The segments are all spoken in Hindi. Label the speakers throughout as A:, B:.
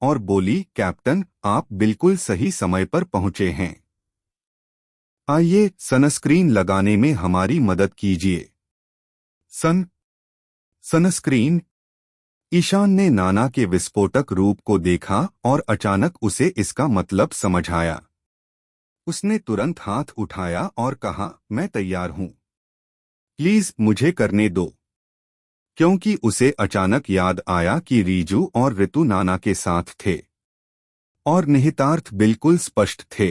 A: और बोली, कैप्टन, आप बिल्कुल सही समय पर पहुंचे हैं। आइए सनस्क्रीन लगाने में हमारी मदद कीजिए। सनस्क्रीन। ईशान ने नाना के विस्फोटक रूप को देखा और अचानक उसे इसका मतलब समझ आया। उसने तुरंत हाथ उठाया और कहा, मैं तैयार हूं। प्लीज मुझे करने दो। क्योंकि उसे अचानक याद आया कि रीजू और ऋतु नाना के साथ थे और निहितार्थ बिल्कुल स्पष्ट थे।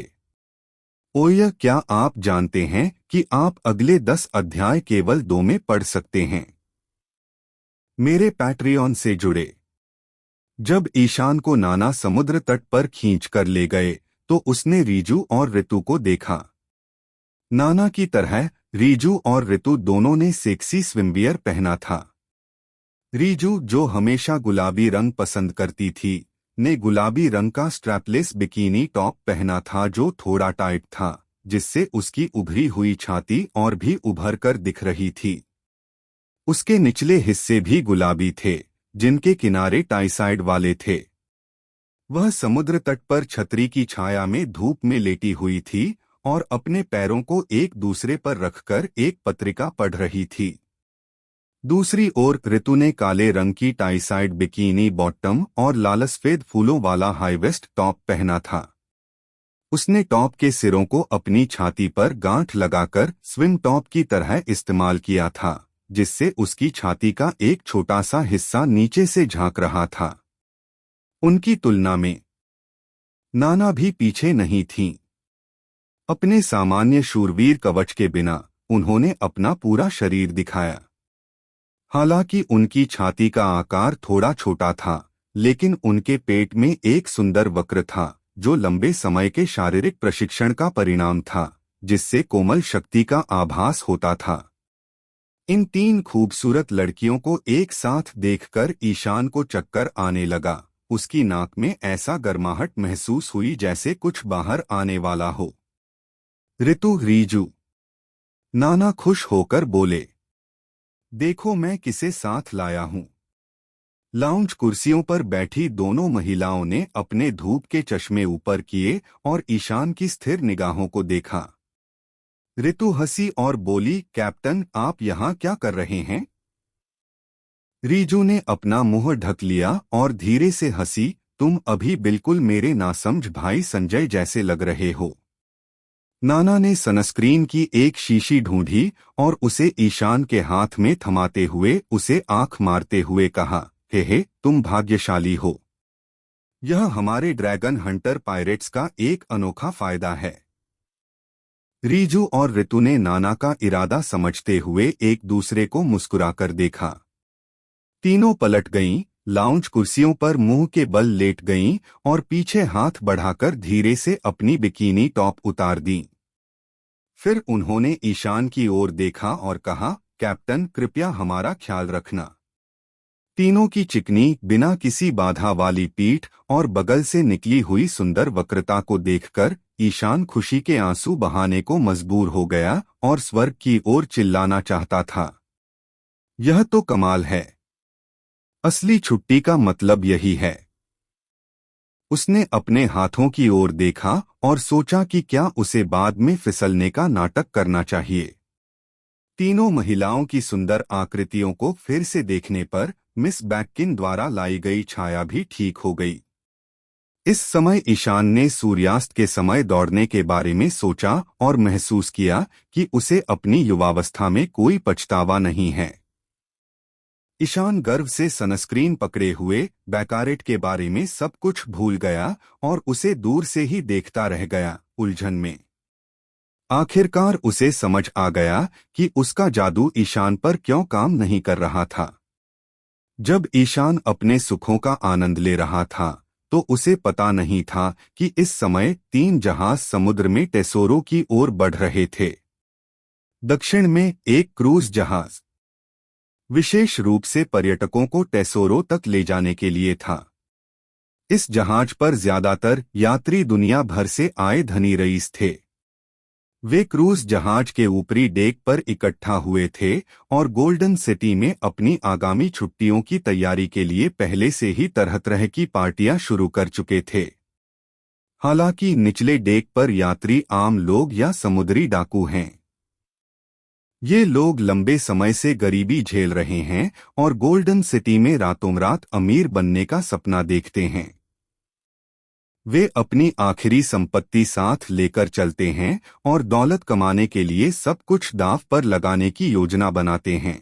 A: ओय, क्या आप जानते हैं कि आप अगले 10 अध्याय केवल 2 में पढ़ सकते हैं? मेरे पैट्रियन से जुड़े। जब ईशान को नाना समुद्र तट पर खींच कर ले गए तो उसने रीजू और ऋतु को देखा। नाना की तरह रीजू और ऋतु दोनों ने सेक्सी स्विमवियर पहना था। रीजू, जो हमेशा गुलाबी रंग पसंद करती थी, ने गुलाबी रंग का स्ट्रैपलेस बिकिनी टॉप पहना था जो थोड़ा टाइट था, जिससे उसकी उभरी हुई छाती और भी उभर कर दिख रही थी। उसके निचले हिस्से भी गुलाबी थे, जिनके किनारे टाई साइड वाले थे। वह समुद्र तट पर छतरी की छाया में धूप में लेटी हुई थी और अपने पैरों को एक दूसरे पर रखकर एक पत्रिका पढ़ रही थी। दूसरी ओर ऋतु ने काले रंग की टाई साइड बिकिनी बॉटम और लाल सफेद फूलों वाला हाई वेस्ट टॉप पहना था। उसने टॉप के सिरों को अपनी छाती पर गांठ लगाकर स्विम टॉप की तरह इस्तेमाल किया था, जिससे उसकी छाती का एक छोटा सा हिस्सा नीचे से झांक रहा था। उनकी तुलना में नाना भी पीछे नहीं थीं। अपने सामान्य शूरवीर कवच के बिना उन्होंने अपना पूरा शरीर दिखाया। हालांकि उनकी छाती का आकार थोड़ा छोटा था, लेकिन उनके पेट में एक सुंदर वक्र था जो लंबे समय के शारीरिक प्रशिक्षण का परिणाम था, जिससे कोमल शक्ति का आभास होता था। इन 3 खूबसूरत लड़कियों को एक साथ देखकर ईशान को चक्कर आने लगा। उसकी नाक में ऐसा गर्माहट महसूस हुई जैसे कुछ बाहर आने वाला हो। ऋतु, रीजू, नाना खुश होकर बोले, देखो मैं किसे साथ लाया हूं। लाउंज कुर्सियों पर बैठी दोनों महिलाओं ने अपने धूप के चश्मे ऊपर किए और ईशान की स्थिर निगाहों को देखा। ऋतु हंसी और बोली, कैप्टन, आप यहां क्या कर रहे हैं? रीजू ने अपना मुंह ढक लिया और धीरे से हंसी, तुम अभी बिल्कुल मेरे नासमझ भाई संजय जैसे लग रहे हो। नाना ने सनस्क्रीन की एक शीशी ढूंढी और उसे ईशान के हाथ में थमाते हुए उसे आंख मारते हुए कहा, हे तुम भाग्यशाली हो। यह हमारे ड्रैगन हंटर पायरेट्स का एक अनोखा फायदा है। रीजू और ऋतु ने नाना का इरादा समझते हुए एक दूसरे को मुस्कुराकर देखा। तीनों पलट गईं, लाउंज कुर्सियों पर मुंह के बल लेट गईं और पीछे हाथ बढ़ाकर धीरे से अपनी बिकिनी टॉप उतार दी। फिर उन्होंने ईशान की ओर देखा और कहा, कैप्टन, कृपया हमारा ख्याल रखना। तीनों की चिकनी, बिना किसी बाधा वाली पीठ और बगल से निकली हुई सुंदर वक्रता को देखकर ईशान खुशी के आंसू बहाने को मजबूर हो गया और स्वर्ग की ओर चिल्लाना चाहता था, यह तो कमाल है। असली छुट्टी का मतलब यही है। उसने अपने हाथों की ओर देखा और सोचा कि क्या उसे बाद में फिसलने का नाटक करना चाहिए। तीनों महिलाओं की सुंदर आकृतियों को फिर से देखने पर मिस बैककिन द्वारा लाई गई छाया भी ठीक हो गई। इस समय ईशान ने सूर्यास्त के समय दौड़ने के बारे में सोचा और महसूस किया कि उसे अपनी युवावस्था में कोई पछतावा नहीं है। ईशान गर्व से सनस्क्रीन पकड़े हुए बैकारेट के बारे में सब कुछ भूल गया और उसे दूर से ही देखता रह गया, उलझन में। आखिरकार उसे समझ आ गया कि उसका जादू ईशान पर क्यों काम नहीं कर रहा था। जब ईशान अपने सुखों का आनंद ले रहा था तो उसे पता नहीं था कि इस समय 3 जहाज समुद्र में टेसोरो की ओर बढ़ रहे थे। दक्षिण में एक क्रूज जहाज विशेष रूप से पर्यटकों को टेसोरो तक ले जाने के लिए था। इस जहाज पर ज्यादातर यात्री दुनिया भर से आए धनी रईस थे। वे क्रूज जहाज के ऊपरी डेक पर इकट्ठा हुए थे और गोल्डन सिटी में अपनी आगामी छुट्टियों की तैयारी के लिए पहले से ही तरह तरह की पार्टियां शुरू कर चुके थे। हालांकि निचले डेक पर यात्री आम लोग या समुद्री डाकू हैं। ये लोग लंबे समय से गरीबी झेल रहे हैं और गोल्डन सिटी में रातों रात अमीर बनने का सपना देखते हैं। वे अपनी आखिरी संपत्ति साथ लेकर चलते हैं और दौलत कमाने के लिए सब कुछ दांव पर लगाने की योजना बनाते हैं।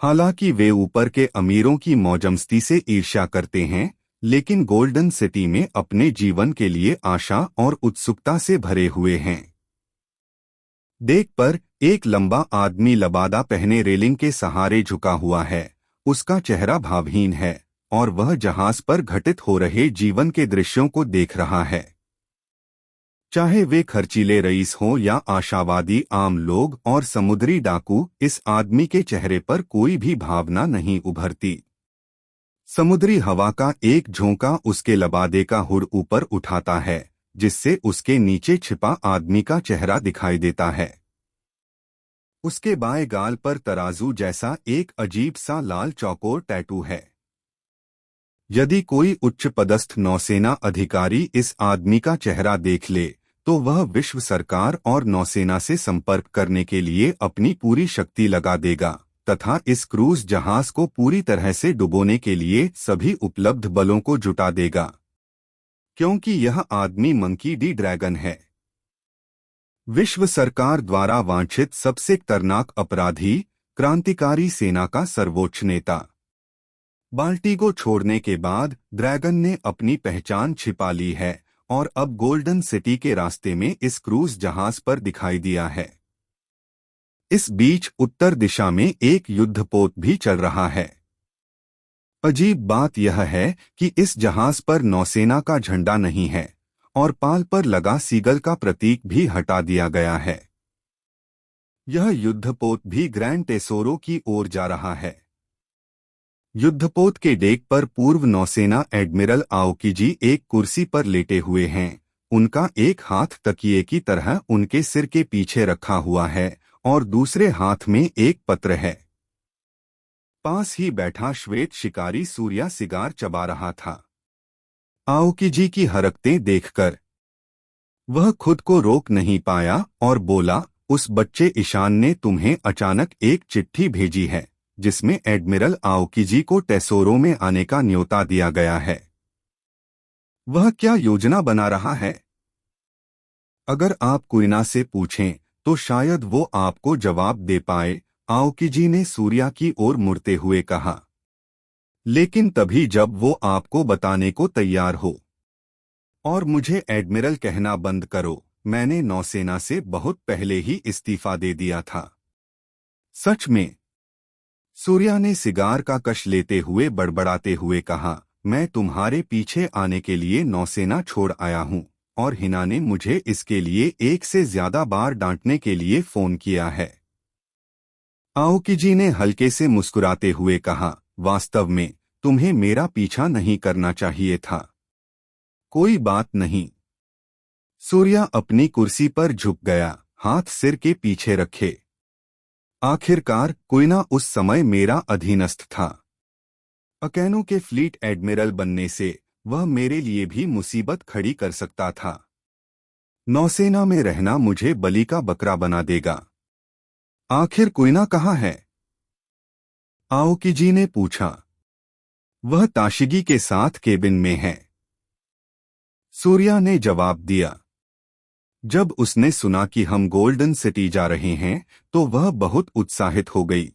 A: हालांकि वे ऊपर के अमीरों की मौजमस्ती से ईर्ष्या करते हैं, लेकिन गोल्डन सिटी में अपने जीवन के लिए आशा और उत्सुकता से भरे हुए हैं। डेक पर एक लंबा आदमी लबादा पहने रेलिंग के सहारे झुका हुआ है। उसका चेहरा भावहीन है और वह जहाज पर घटित हो रहे जीवन के दृश्यों को देख रहा है। चाहे वे खर्चीले रईस हों या आशावादी आम लोग और समुद्री डाकू, इस आदमी के चेहरे पर कोई भी भावना नहीं उभरती। समुद्री हवा का एक झोंका उसके लबादे का हुड ऊपर उठाता है, जिससे उसके नीचे छिपा आदमी का चेहरा दिखाई देता है। उसके बाएं गाल पर तराजू जैसा एक अजीब सा लाल चौकोर टैटू है। यदि कोई उच्च पदस्थ नौसेना अधिकारी इस आदमी का चेहरा देख ले, तो वह विश्व सरकार और नौसेना से संपर्क करने के लिए अपनी पूरी शक्ति लगा देगा तथा इस क्रूज जहाज को पूरी तरह से डुबोने के लिए सभी उपलब्ध बलों को जुटा देगा, क्योंकि यह आदमी मंकी डी ड्रैगन है। विश्व सरकार द्वारा वांछित सबसे खतरनाक अपराधी, क्रांतिकारी सेना का सर्वोच्च नेता। बाल्टिगो छोड़ने के बाद ड्रैगन ने अपनी पहचान छिपा ली है और अब गोल्डन सिटी के रास्ते में इस क्रूज जहाज पर दिखाई दिया है। इस बीच उत्तर दिशा में एक युद्धपोत भी चल रहा है। अजीब बात यह है कि इस जहाज पर नौसेना का झंडा नहीं है और पाल पर लगा सीगल का प्रतीक भी हटा दिया गया है। यह युद्धपोत भी ग्रैंड टेसोरो की ओर जा रहा है। युद्धपोत के डेक पर पूर्व नौसेना एडमिरल आओकीजी एक कुर्सी पर लेटे हुए हैं। उनका एक हाथ तकिए की तरह उनके सिर के पीछे रखा हुआ है और दूसरे हाथ में एक पत्र है। पास ही बैठा श्वेत शिकारी सूर्या सिगार चबा रहा था। आओकीजी की हरकतें देखकर वह खुद को रोक नहीं पाया और बोला, उस बच्चे ईशान ने तुम्हें अचानक एक चिट्ठी भेजी है जिसमें एडमिरल आओकीजी को टेसोरो में आने का न्योता दिया गया है। वह क्या योजना बना रहा है? अगर आप कुइना से पूछें तो शायद वो आपको जवाब दे पाए, आओकीजी ने सूर्या की ओर मुड़ते हुए कहा। लेकिन तभी जब वो आपको बताने को तैयार हो। और मुझे एडमिरल कहना बंद करो, मैंने नौसेना से बहुत पहले ही इस्तीफा दे दिया था। सच में? सूर्या ने सिगार का कश लेते हुए बड़बड़ाते हुए कहा, मैं तुम्हारे पीछे आने के लिए नौसेना छोड़ आया हूं और हिना ने मुझे इसके लिए एक से ज्यादा बार डांटने के लिए फोन किया है। आओकीजी ने हल्के से मुस्कुराते हुए कहा, वास्तव में तुम्हें मेरा पीछा नहीं करना चाहिए था। कोई बात नहीं। सूर्या अपनी कुर्सी पर झुक गया, हाथ सिर के पीछे रखे। आखिरकार कुइना उस समय मेरा अधीनस्थ था। अकेनो के फ्लीट एडमिरल बनने से वह मेरे लिए भी मुसीबत खड़ी कर सकता था। नौसेना में रहना मुझे बलि का बकरा बना देगा। आखिर कुइना कहाँ है? आओकीजी ने पूछा। वह ताशिगी के साथ केबिन में है, सूर्या ने जवाब दिया। जब उसने सुना कि हम गोल्डन सिटी जा रहे हैं तो वह बहुत उत्साहित हो गई।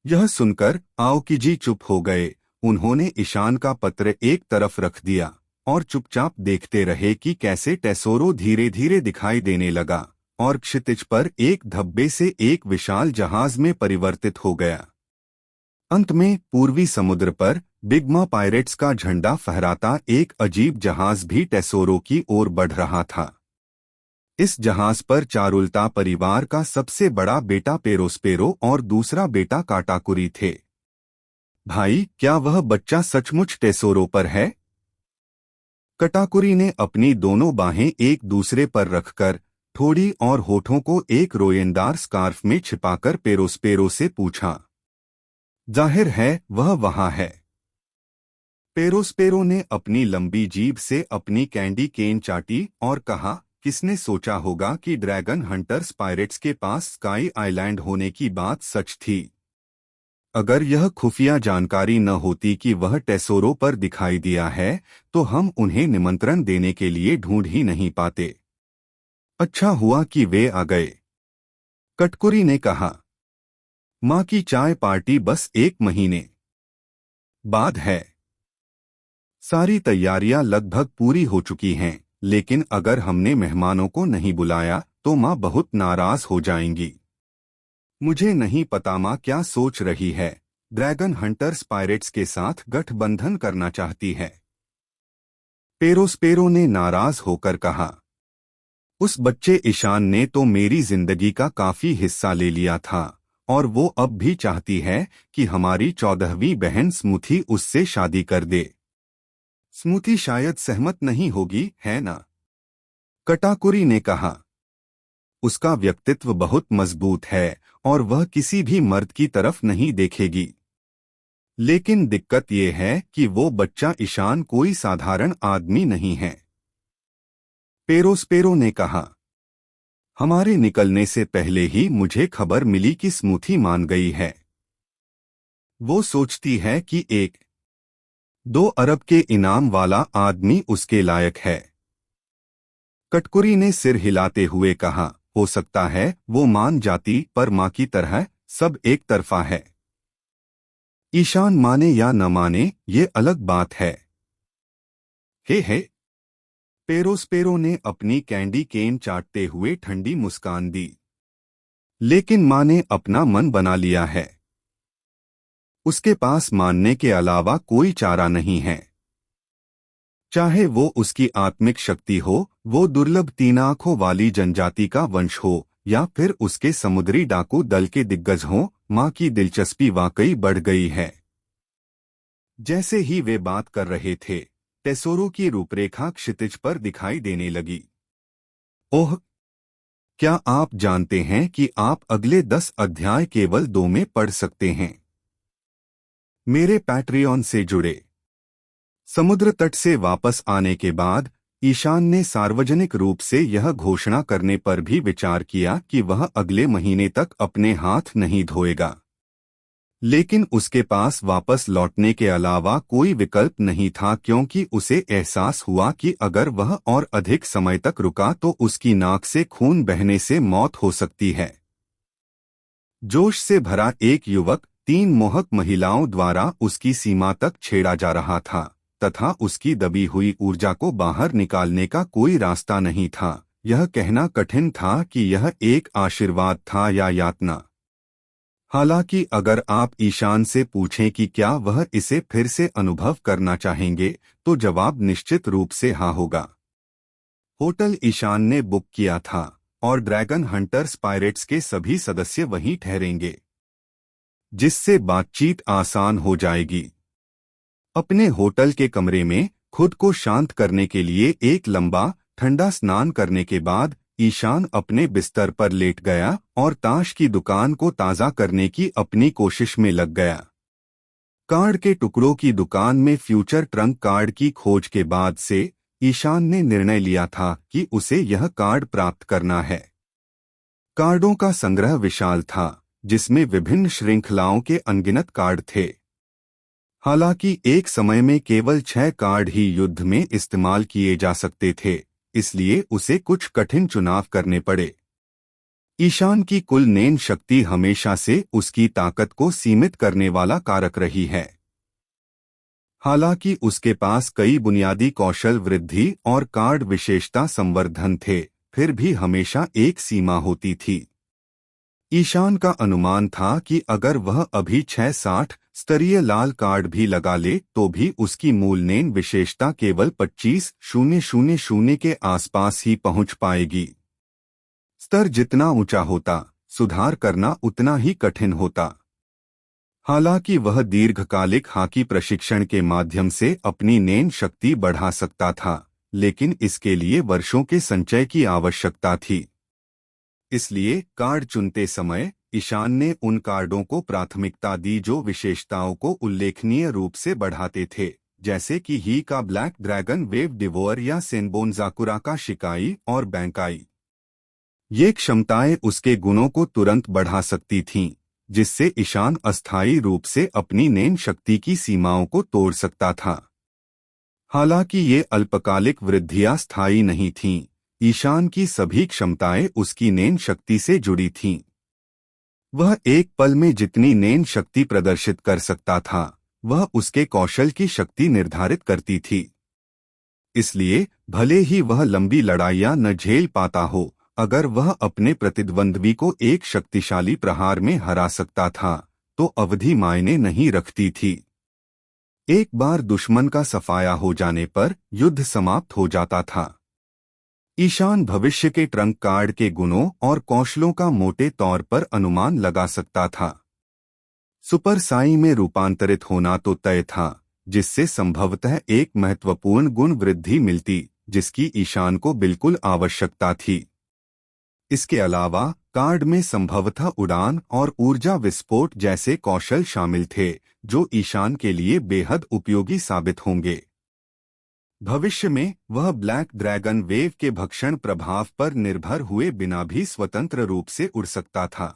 A: यह सुनकर आओकीजी चुप हो गए। उन्होंने ईशान का पत्र एक तरफ रख दिया और चुपचाप देखते रहे कि कैसे टेसोरो धीरे धीरे दिखाई देने लगा और क्षितिज पर एक धब्बे से एक विशाल जहाज में परिवर्तित हो गया। अंत में पूर्वी समुद्र पर बिग्मा पायरेट्स का झंडा फहराता एक अजीब जहाज भी टेसोरो की ओर बढ़ रहा था। इस जहाज पर चारुलता परिवार का सबसे बड़ा बेटा पेरोस्पेरो और दूसरा बेटा काटाकुरी थे। भाई, क्या वह बच्चा सचमुच टेसोरो पर है? कटाकुरी ने अपनी दोनों बाहें एक दूसरे पर रखकर थोड़ी और होठों को एक रोएंदार स्कार्फ में छिपाकर पेरोस्पेरो से पूछा। जाहिर है वह वहां है। पेरोस्पेरो ने अपनी लंबी जीभ से अपनी कैंडी केन चाटी और कहा, किसने सोचा होगा कि ड्रैगन हंटर्स पायरेट्स के पास स्काई आइलैंड होने की बात सच थी। अगर यह खुफिया जानकारी न होती कि वह टेसोरो पर दिखाई दिया है तो हम उन्हें निमंत्रण देने के लिए ढूंढ ही नहीं पाते। अच्छा हुआ कि वे आ गए, कटकुरी ने कहा। माँ की चाय पार्टी बस 1 महीने बाद है। सारी तैयारियां लगभग पूरी हो चुकी हैं, लेकिन अगर हमने मेहमानों को नहीं बुलाया तो माँ बहुत नाराज हो जाएंगी। मुझे नहीं पता माँ क्या सोच रही है। ड्रैगन हंटर्स पायरेट्स के साथ गठबंधन करना चाहती है, पेरोस्पेरो ने नाराज होकर कहा। उस बच्चे ईशान ने तो मेरी जिंदगी का काफी हिस्सा ले लिया था और वो अब भी चाहती है कि हमारी 14वीं बहन स्मूथी उससे शादी कर दे। स्मूथी शायद सहमत नहीं होगी, है ना? कटाकुरी ने कहा। उसका व्यक्तित्व बहुत मजबूत है और वह किसी भी मर्द की तरफ नहीं देखेगी। लेकिन दिक्कत यह है कि वो बच्चा ईशान कोई साधारण आदमी नहीं है, पेरोस्पेरो ने कहा। हमारे निकलने से पहले ही मुझे खबर मिली कि स्मूथी मान गई है। वो सोचती है कि 1-2 अरब के इनाम वाला आदमी उसके लायक है। कटकुरी ने सिर हिलाते हुए कहा, हो सकता है वो मान जाती, पर माँ की तरह सब एक तरफा है। ईशान माने या न माने ये अलग बात है। हे पेरोस्पेरो ने अपनी कैंडी केन चाटते हुए ठंडी मुस्कान दी। लेकिन माँ ने अपना मन बना लिया है। उसके पास मानने के अलावा कोई चारा नहीं है। चाहे वो उसकी आत्मिक शक्ति हो, वो दुर्लभ 3 आंखों वाली जनजाति का वंश हो, या फिर उसके समुद्री डाकू दल के दिग्गज हों, माँ की दिलचस्पी वाकई बढ़ गई है। जैसे ही वे बात कर रहे थे, टेसोरो की रूपरेखा क्षितिज पर दिखाई देने लगी। ओह! क्या आप जानते हैं कि आप अगले 10 अध्याय केवल 2 में पढ़ सकते हैं? मेरे पैट्रियन से जुड़े। समुद्र तट से वापस आने के बाद ईशान ने सार्वजनिक रूप से यह घोषणा करने पर भी विचार किया कि वह अगले महीने तक अपने हाथ नहीं धोएगा। लेकिन उसके पास वापस लौटने के अलावा कोई विकल्प नहीं था, क्योंकि उसे एहसास हुआ कि अगर वह और अधिक समय तक रुका तो उसकी नाक से खून बहने से मौत हो सकती है। जोश से भरा एक युवक 3 मोहक महिलाओं द्वारा उसकी सीमा तक छेड़ा जा रहा था, तथा उसकी दबी हुई ऊर्जा को बाहर निकालने का कोई रास्ता नहीं था। यह कहना कठिन था कि यह एक आशीर्वाद था या यातना। हालांकि अगर आप ईशान से पूछें कि क्या वह इसे फिर से अनुभव करना चाहेंगे, तो जवाब निश्चित रूप से हाँ होगा। होटल ईशान ने बुक किया था और ड्रैगन हंटर्स पायरेट्स के सभी सदस्य वहीं ठहरेंगे, जिससे बातचीत आसान हो जाएगी। अपने होटल के कमरे में खुद को शांत करने के लिए एक लंबा ठंडा स्नान करने के बाद ईशान अपने बिस्तर पर लेट गया और ताश की दुकान को ताज़ा करने की अपनी कोशिश में लग गया। कार्ड के टुकड़ों की दुकान में फ्यूचर ट्रंक कार्ड की खोज के बाद से ईशान ने निर्णय लिया था कि उसे यह कार्ड प्राप्त करना है। कार्डों का संग्रह विशाल था, जिसमें विभिन्न श्रृंखलाओं के अनगिनत कार्ड थे। हालांकि एक समय में केवल 6 कार्ड ही युद्ध में इस्तेमाल किए जा सकते थे, इसलिए उसे कुछ कठिन चुनाव करने पड़े। ईशान की कुल नेन शक्ति हमेशा से उसकी ताकत को सीमित करने वाला कारक रही है। हालांकि उसके पास कई बुनियादी कौशल वृद्धि और कार्ड विशेषता संवर्धन थे, फिर भी हमेशा एक सीमा होती थी। ईशान का अनुमान था कि अगर वह अभी 660 स्तरीय लाल कार्ड भी लगा ले तो भी उसकी मूल नेन विशेषता केवल 25,000 के आसपास ही पहुंच पाएगी। स्तर जितना ऊंचा होता, सुधार करना उतना ही कठिन होता। हालांकि वह दीर्घकालिक हाकी प्रशिक्षण के माध्यम से अपनी नेन शक्ति बढ़ा सकता था, लेकिन इसके लिए वर्षों के संचय की आवश्यकता थी। इसलिए कार्ड चुनते समय ईशान ने उन कार्डों को प्राथमिकता दी जो विशेषताओं को उल्लेखनीय रूप से बढ़ाते थे, जैसे कि ही का ब्लैक ड्रैगन वेव डिवोअर या सेनबोन का शिकाई और बैंकाई। ये क्षमताएं उसके गुणों को तुरंत बढ़ा सकती थीं, जिससे ईशान अस्थायी रूप से अपनी नेन शक्ति की सीमाओं को तोड़ सकता था। हालांकि ये अल्पकालिक वृद्धियां स्थायी नहीं थीं, ईशान की सभी क्षमताएं उसकी नेन शक्ति से जुड़ी थीं। वह एक पल में जितनी नेन शक्ति प्रदर्शित कर सकता था, वह उसके कौशल की शक्ति निर्धारित करती थी। इसलिए भले ही वह लंबी लड़ाइयां न झेल पाता हो, अगर वह अपने प्रतिद्वंद्वी को एक शक्तिशाली प्रहार में हरा सकता था, तो अवधि मायने नहीं रखती थी। एक बार दुश्मन का सफाया हो जाने पर युद्ध समाप्त हो जाता था। ईशान भविष्य के ट्रंक कार्ड के गुणों और कौशलों का मोटे तौर पर अनुमान लगा सकता था। सुपर साई में रूपांतरित होना तो तय था, जिससे संभवतः एक महत्वपूर्ण गुण वृद्धि मिलती, जिसकी ईशान को बिल्कुल आवश्यकता थी। इसके अलावा कार्ड में संभवतः उड़ान और ऊर्जा विस्फोट जैसे कौशल शामिल थे, जो ईशान के लिए बेहद उपयोगी साबित होंगे। भविष्य में वह ब्लैक ड्रैगन वेव के भक्षण प्रभाव पर निर्भर हुए बिना भी स्वतंत्र रूप से उड़ सकता था।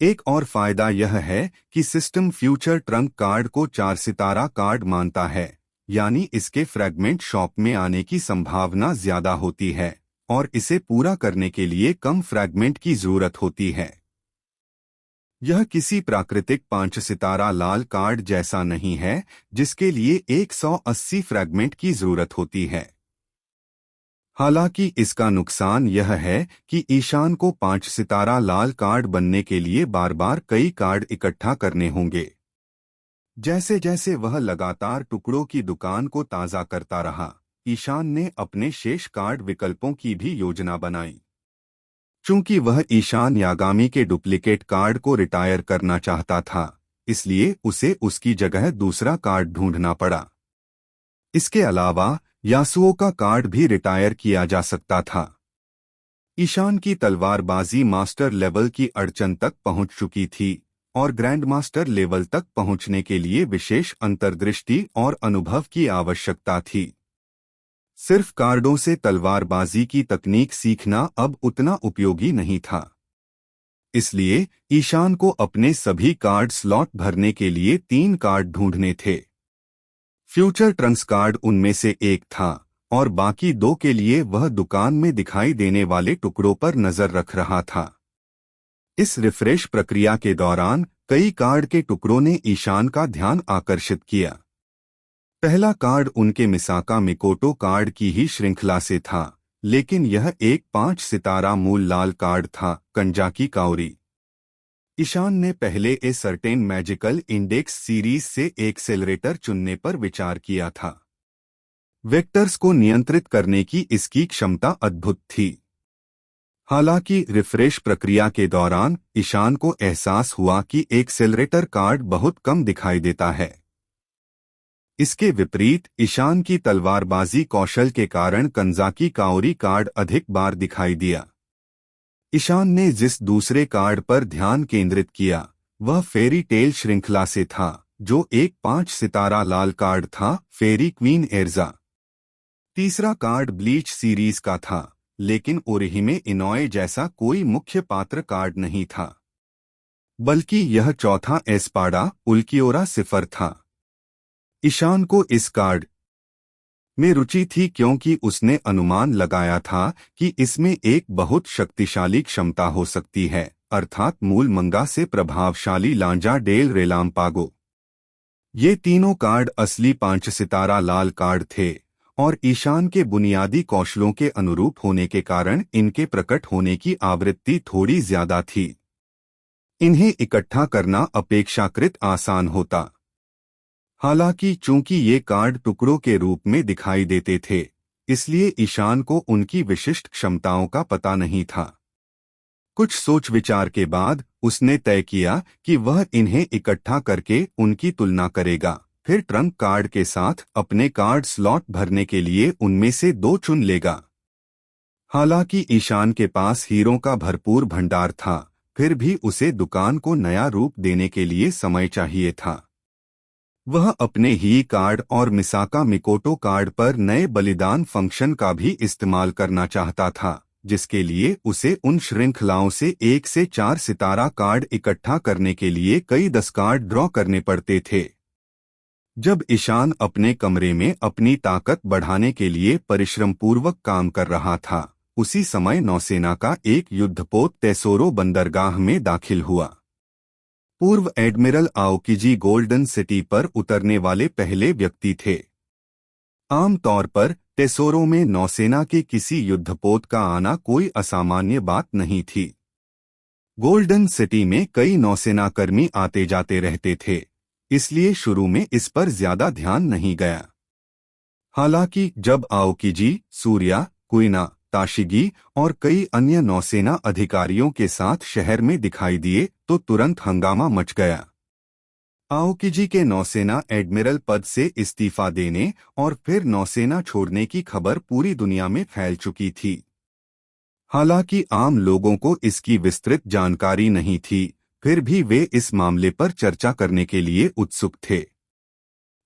A: एक और फायदा यह है कि सिस्टम फ्यूचर ट्रंक कार्ड को 4 सितारा कार्ड मानता है, यानी इसके फ्रैगमेंट शॉप में आने की संभावना ज्यादा होती है और इसे पूरा करने के लिए कम फ्रैगमेंट की जरूरत होती है। यह किसी प्राकृतिक 5 सितारा लाल कार्ड जैसा नहीं है, जिसके लिए 180 फ्रैगमेंट की जरूरत होती है। हालांकि इसका नुकसान यह है कि ईशान को 5 सितारा लाल कार्ड बनने के लिए बार बार कई कार्ड इकट्ठा करने होंगे। जैसे जैसे वह लगातार टुकड़ों की दुकान को ताज़ा करता रहा, ईशान ने अपने शेष कार्ड विकल्पों की भी योजना बनाई। चूंकि वह ईशान यागामी के डुप्लीकेट कार्ड को रिटायर करना चाहता था, इसलिए उसे उसकी जगह दूसरा कार्ड ढूंढना पड़ा। इसके अलावा यासुओ का कार्ड भी रिटायर किया जा सकता था। ईशान की तलवारबाजी मास्टर लेवल की अड़चन तक पहुंच चुकी थी और ग्रैंड मास्टर लेवल तक पहुंचने के लिए विशेष अंतर्दृष्टि और अनुभव की आवश्यकता थी। सिर्फ कार्डों से तलवारबाजी की तकनीक सीखना अब उतना उपयोगी नहीं था। इसलिए ईशान को अपने सभी कार्ड स्लॉट भरने के लिए 3 कार्ड ढूंढने थे। फ्यूचर ट्रंक्स कार्ड उनमें से एक था और बाकी 2 के लिए वह दुकान में दिखाई देने वाले टुकड़ों पर नजर रख रहा था। इस रिफ्रेश प्रक्रिया के दौरान कई कार्ड के टुकड़ों ने ईशान का ध्यान आकर्षित किया। पहला कार्ड उनके मिसाका मिकोटो कार्ड की ही श्रृंखला से था, लेकिन यह एक 5 सितारा मूल लाल कार्ड था, कंजाकी काओरी। ईशान ने पहले a certain magical index series से एक्सेलरेटर चुनने पर विचार किया था। वेक्टर्स को नियंत्रित करने की इसकी क्षमता अद्भुत थी। हालांकि रिफ्रेश प्रक्रिया के दौरान ईशान को एहसास हुआ कि एक्सेलरेटर कार्ड बहुत कम दिखाई देता है। इसके विपरीत ईशान की तलवारबाजी कौशल के कारण कंजाकी काओरी कार्ड अधिक बार दिखाई दिया। ईशान ने जिस दूसरे कार्ड पर ध्यान केंद्रित किया, वह फेरी टेल श्रृंखला से था, जो एक 5 सितारा लाल कार्ड था, फेरी क्वीन एर्जा। तीसरा कार्ड ब्लीच सीरीज का था, लेकिन ओरिहिमे इनोए जैसा कोई मुख्य पात्र कार्ड नहीं था, बल्कि यह चौथा एस्पाडा उल्कियोरा सिफर था। ईशान को इस कार्ड में रुचि थी क्योंकि उसने अनुमान लगाया था कि इसमें एक बहुत शक्तिशाली क्षमता हो सकती है, अर्थात मूल मंगा से प्रभावशाली लांजा डेल रेलाम्पागो। ये तीनों कार्ड असली 5 सितारा लाल कार्ड थे और ईशान के बुनियादी कौशलों के अनुरूप होने के कारण इनके प्रकट होने की आवृत्ति थोड़ी ज्यादा थी। इन्हें इकट्ठा करना अपेक्षाकृत आसान होता। हालांकि चूंकि ये कार्ड टुकड़ों के रूप में दिखाई देते थे, इसलिए ईशान को उनकी विशिष्ट क्षमताओं का पता नहीं था। कुछ सोच विचार के बाद उसने तय किया कि वह इन्हें इकट्ठा करके उनकी तुलना करेगा, फिर ट्रंक कार्ड के साथ अपने कार्ड स्लॉट भरने के लिए उनमें से 2 चुन लेगा। हालांकि ईशान के पास हीरों का भरपूर भंडार था, फिर भी उसे दुकान को नया रूप देने के लिए समय चाहिए था। वह अपने ही कार्ड और मिसाका मिकोटो कार्ड पर नए बलिदान फंक्शन का भी इस्तेमाल करना चाहता था, जिसके लिए उसे उन श्रृंखलाओं से 1 से 4 सितारा कार्ड इकट्ठा करने के लिए कई 10 कार्ड ड्रॉ करने पड़ते थे। जब ईशान अपने कमरे में अपनी ताकत बढ़ाने के लिए परिश्रमपूर्वक काम कर रहा था, उसी समय नौसेना का एक युद्धपोत टेसोरो बंदरगाह में दाखिल हुआ। पूर्व एडमिरल आओकिजी गोल्डन सिटी पर उतरने वाले पहले व्यक्ति थे। आमतौर पर टेसोरो में नौसेना के किसी युद्धपोत का आना कोई असामान्य बात नहीं थी। गोल्डन सिटी में कई नौसेनाकर्मी आते जाते रहते थे, इसलिए शुरू में इस पर ज्यादा ध्यान नहीं गया। हालांकि जब आओकिजी, सूर्या, कुइना, ताशिगी और कई अन्य नौसेना अधिकारियों के साथ शहर में दिखाई दिए तो तुरंत हंगामा मच गया। आओकिजी के नौसेना एडमिरल पद से इस्तीफा देने और फिर नौसेना छोड़ने की खबर पूरी दुनिया में फैल चुकी थी। हालांकि आम लोगों को इसकी विस्तृत जानकारी नहीं थी, फिर भी वे इस मामले पर चर्चा करने के लिए उत्सुक थे।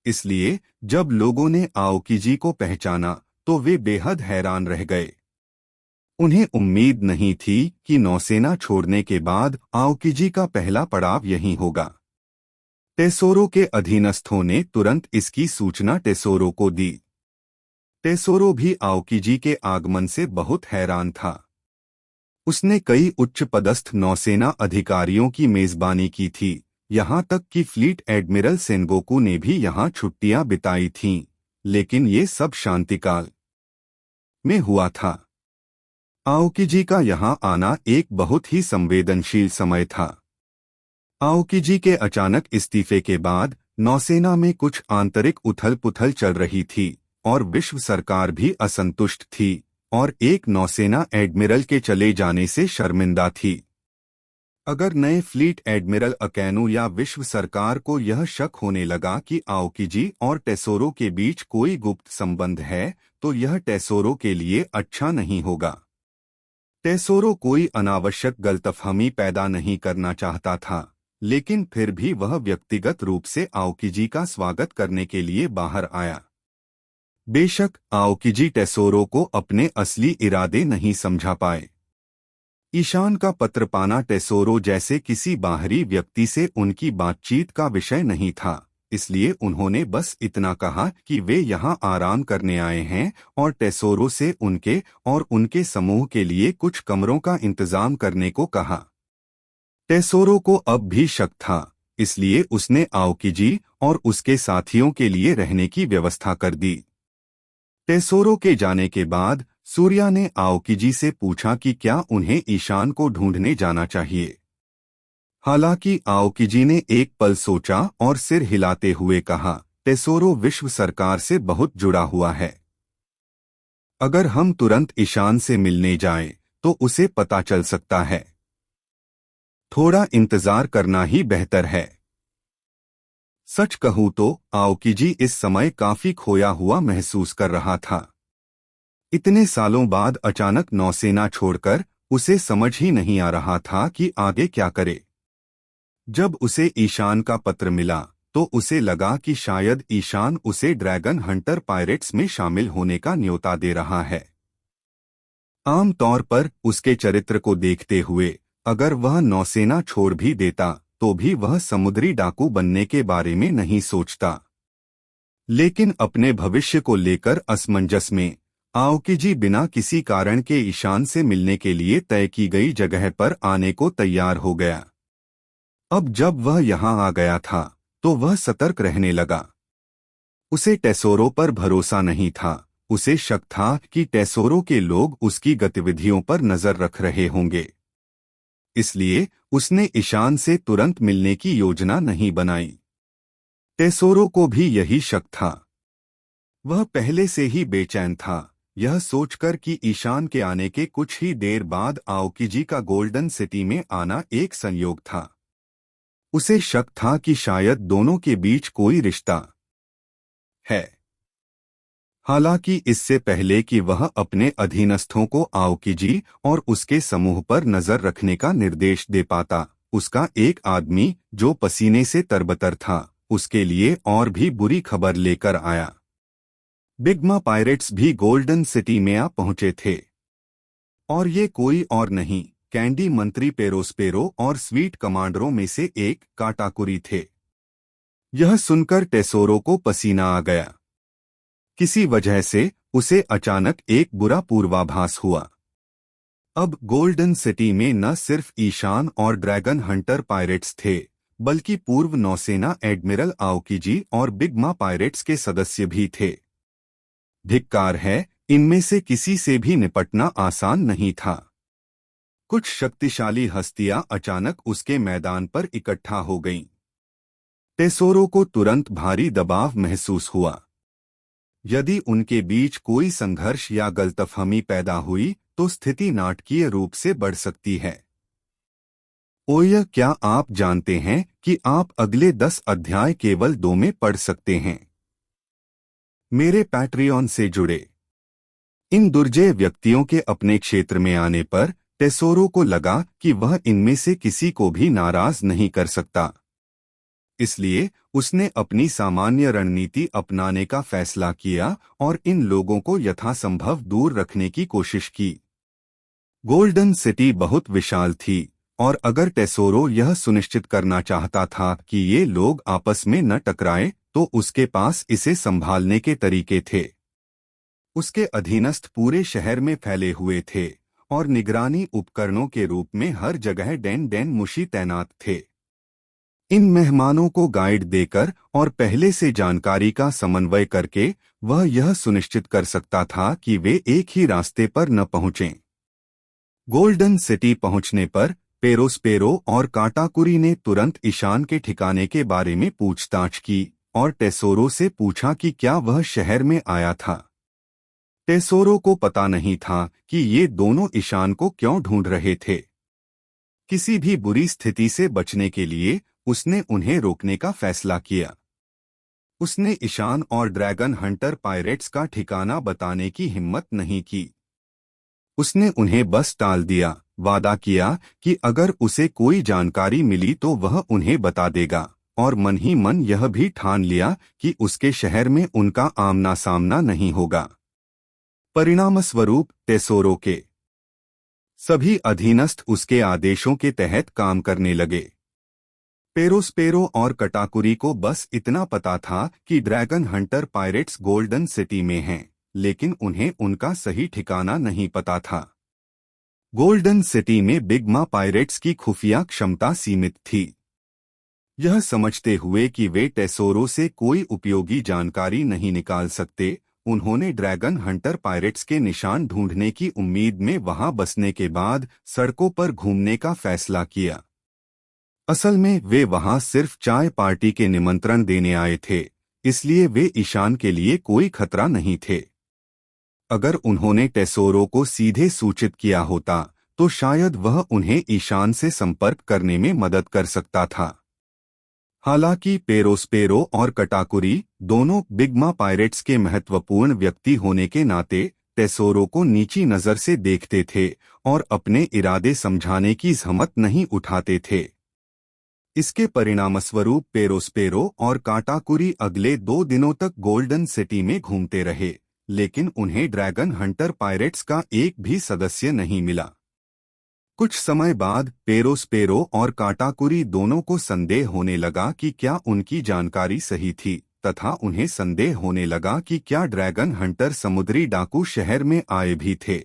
A: इसलिए जब लोगों ने आओकिजी को पहचाना तो वे बेहद हैरान रह गए। उन्हें उम्मीद नहीं थी कि नौसेना छोड़ने के बाद आओकिजी का पहला पड़ाव यही होगा। टेसोरो के अधीनस्थों ने तुरंत इसकी सूचना टेसोरो को दी। टेसोरो भी आओकिजी के आगमन से बहुत हैरान था। उसने कई उच्च पदस्थ नौसेना अधिकारियों की मेजबानी की थी, यहाँ तक कि फ्लीट एडमिरल सेनगोकू ने भी यहाँ छुट्टियां बिताई थीं, लेकिन ये सब शांतिकाल में हुआ था। आओकिजी का यहाँ आना एक बहुत ही संवेदनशील समय था। आओकिजी के अचानक इस्तीफे के बाद नौसेना में कुछ आंतरिक उथल-पुथल चल रही थी और विश्व सरकार भी असंतुष्ट थी और एक नौसेना एडमिरल के चले जाने से शर्मिंदा थी। अगर नए फ्लीट एडमिरल अकैनू या विश्व सरकार को यह शक होने लगा कि आओकिजी और टेसोरो के बीच कोई गुप्त संबंध है, तो यह टेसोरो के लिए अच्छा नहीं होगा। टेसोरो कोई अनावश्यक गलतफहमी पैदा नहीं करना चाहता था, लेकिन फिर भी वह व्यक्तिगत रूप से आओकिजी का स्वागत करने के लिए बाहर आया। बेशक आओकिजी टेसोरो को अपने असली इरादे नहीं समझा पाए। ईशान का पत्र पाना टेसोरो जैसे किसी बाहरी व्यक्ति से उनकी बातचीत का विषय नहीं था, इसलिए उन्होंने बस इतना कहा कि वे यहाँ आराम करने आए हैं और टेसोरो से उनके और उनके समूह के लिए कुछ कमरों का इंतजाम करने को कहा। टेसोरो को अब भी शक था, इसलिए उसने आओकिजी और उसके साथियों के लिए रहने की व्यवस्था कर दी। टेसोरो के जाने के बाद सूर्या ने आओकिजी से पूछा कि क्या उन्हें ईशान को ढूंढने जाना चाहिए। हालांकि आओकिजी ने एक पल सोचा और सिर हिलाते हुए कहा, टेसोरो विश्व सरकार से बहुत जुड़ा हुआ है। अगर हम तुरंत ईशान से मिलने जाएं, तो उसे पता चल सकता है। थोड़ा इंतजार करना ही बेहतर है। सच कहूं तो आओकिजी इस समय काफी खोया हुआ महसूस कर रहा था। इतने सालों बाद अचानक नौसेना छोड़कर उसे समझ ही नहीं आ रहा था कि आगे क्या करे। जब उसे ईशान का पत्र मिला तो उसे लगा कि शायद ईशान उसे ड्रैगन हंटर पायरेट्स में शामिल होने का न्योता दे रहा है। आमतौर पर उसके चरित्र को देखते हुए अगर वह नौसेना छोड़ भी देता तो भी वह समुद्री डाकू बनने के बारे में नहीं सोचता। लेकिन अपने भविष्य को लेकर असमंजस में आओकिजी बिना किसी कारण के ईशान से मिलने के लिए तय की गई जगह पर आने को तैयार हो गया। अब जब वह यहाँ आ गया था तो वह सतर्क रहने लगा। उसे टेसोरो पर भरोसा नहीं था। उसे शक था कि टेसोरो के लोग उसकी गतिविधियों पर नजर रख रहे होंगे। इसलिए उसने ईशान से तुरंत मिलने की योजना नहीं बनाई। टेसोरो को भी यही शक था। वह पहले से ही बेचैन था, यह सोचकर कि ईशान के आने के कुछ ही देर बाद आओकिजी का गोल्डन सिटी में आना एक संयोग था। उसे शक था कि शायद दोनों के बीच कोई रिश्ता है। हालांकि इससे पहले कि वह अपने अधीनस्थों को आओकिजी और उसके समूह पर नजर रखने का निर्देश दे पाता, उसका एक आदमी जो पसीने से तरबतर था, उसके लिए और भी बुरी खबर लेकर आया। बिगमा पायरेट्स भी गोल्डन सिटी में आ पहुंचे थे, और ये कोई और नहीं, कैंडी मंत्री पेरोस्पेरो और स्वीट कमांडरों में से एक काटाकुरी थे। यह सुनकर टेसोरो को पसीना आ गया। किसी वजह से उसे अचानक एक बुरा पूर्वाभास हुआ। अब गोल्डन सिटी में न सिर्फ ईशान और ड्रैगन हंटर पायरेट्स थे, बल्कि पूर्व नौसेना एडमिरल आओकिजी और बिगमा पायरेट्स के सदस्य भी थे। धिक्कार है, इनमें से किसी से भी निपटना आसान नहीं था। कुछ शक्तिशाली हस्तियां अचानक उसके मैदान पर इकट्ठा हो गईं। टेसोरो को तुरंत भारी दबाव महसूस हुआ। यदि उनके बीच कोई संघर्ष या गलतफहमी पैदा हुई तो स्थिति नाटकीय रूप से बढ़ सकती है। ओय, क्या आप जानते हैं कि आप अगले 10 अध्याय केवल 2 में पढ़ सकते हैं? मेरे पैट्रियन से जुड़े। इन दुर्जय व्यक्तियों के अपने क्षेत्र में आने पर टेसोरो को लगा कि वह इनमें से किसी को भी नाराज नहीं कर सकता। इसलिए उसने अपनी सामान्य रणनीति अपनाने का फैसला किया और इन लोगों को यथासंभव दूर रखने की कोशिश की। गोल्डन सिटी बहुत विशाल थी, और अगर टेसोरो यह सुनिश्चित करना चाहता था कि ये लोग आपस में न टकराएं, तो उसके पास इसे संभालने के तरीके थे। उसके अधीनस्थ पूरे शहर में फैले हुए थे, और निगरानी उपकरणों के रूप में हर जगह डेन मुशी तैनात थे। इन मेहमानों को गाइड देकर और पहले से जानकारी का समन्वय करके वह यह सुनिश्चित कर सकता था कि वे एक ही रास्ते पर न पहुंचें। गोल्डन सिटी पहुंचने पर पेरोस्पेरो और काटाकुरी ने तुरंत ईशान के ठिकाने के बारे में पूछताछ की और टेसोरो से पूछा कि क्या वह शहर में आया था। टेसोरो को पता नहीं था कि ये दोनों ईशान को क्यों ढूंढ रहे थे। किसी भी बुरी स्थिति से बचने के लिए उसने उन्हें रोकने का फैसला किया। उसने ईशान और ड्रैगन हंटर पायरेट्स का ठिकाना बताने की हिम्मत नहीं की। उसने उन्हें बस टाल दिया, वादा किया कि अगर उसे कोई जानकारी मिली तो वह उन्हें बता देगा, और मन ही मन यह भी ठान लिया कि उसके शहर में उनका आमना सामना नहीं होगा। परिणामस्वरूप टेसोरो के सभी अधीनस्थ उसके आदेशों के तहत काम करने लगे। पेरोस्पेरो और कटाकुरी को बस इतना पता था कि dragon Hunter pirates golden city में हैं, लेकिन उन्हें उनका सही ठिकाना नहीं पता था। गोल्डन सिटी में बिगमा पायरेट्स की खुफिया क्षमता सीमित थी। यह समझते हुए कि वे टेसोरो से कोई उपयोगी जानकारी नहीं निकाल सकते, उन्होंने ड्रैगन हंटर पायरेट्स के निशान ढूंढने की उम्मीद में वहां बसने के बाद सड़कों पर घूमने का फैसला किया। असल में वे वहां सिर्फ चाय पार्टी के निमंत्रण देने आए थे, इसलिए वे ईशान के लिए कोई खतरा नहीं थे। अगर उन्होंने टेसोरो को सीधे सूचित किया होता तो शायद वह उन्हें ईशान से संपर्क करने में मदद कर सकता था। हालांकि पेरोस्पेरो और कटाकुरी दोनों बिगमा पायरेट्स के महत्वपूर्ण व्यक्ति होने के नाते टेसोरो को नीची नजर से देखते थे और अपने इरादे समझाने की जहमत नहीं उठाते थे। इसके परिणामस्वरूप पेरोस्पेरो और काटाकुरी अगले 2 दिनों तक गोल्डन सिटी में घूमते रहे, लेकिन उन्हें ड्रैगन हंटर पायरेट्स का एक भी सदस्य नहीं मिला। कुछ समय बाद पेरोस्पेरो और काटाकुरी दोनों को संदेह होने लगा कि क्या उनकी जानकारी सही थी, तथा उन्हें संदेह होने लगा कि क्या ड्रैगन हंटर समुद्री डाकू शहर में आए भी थे।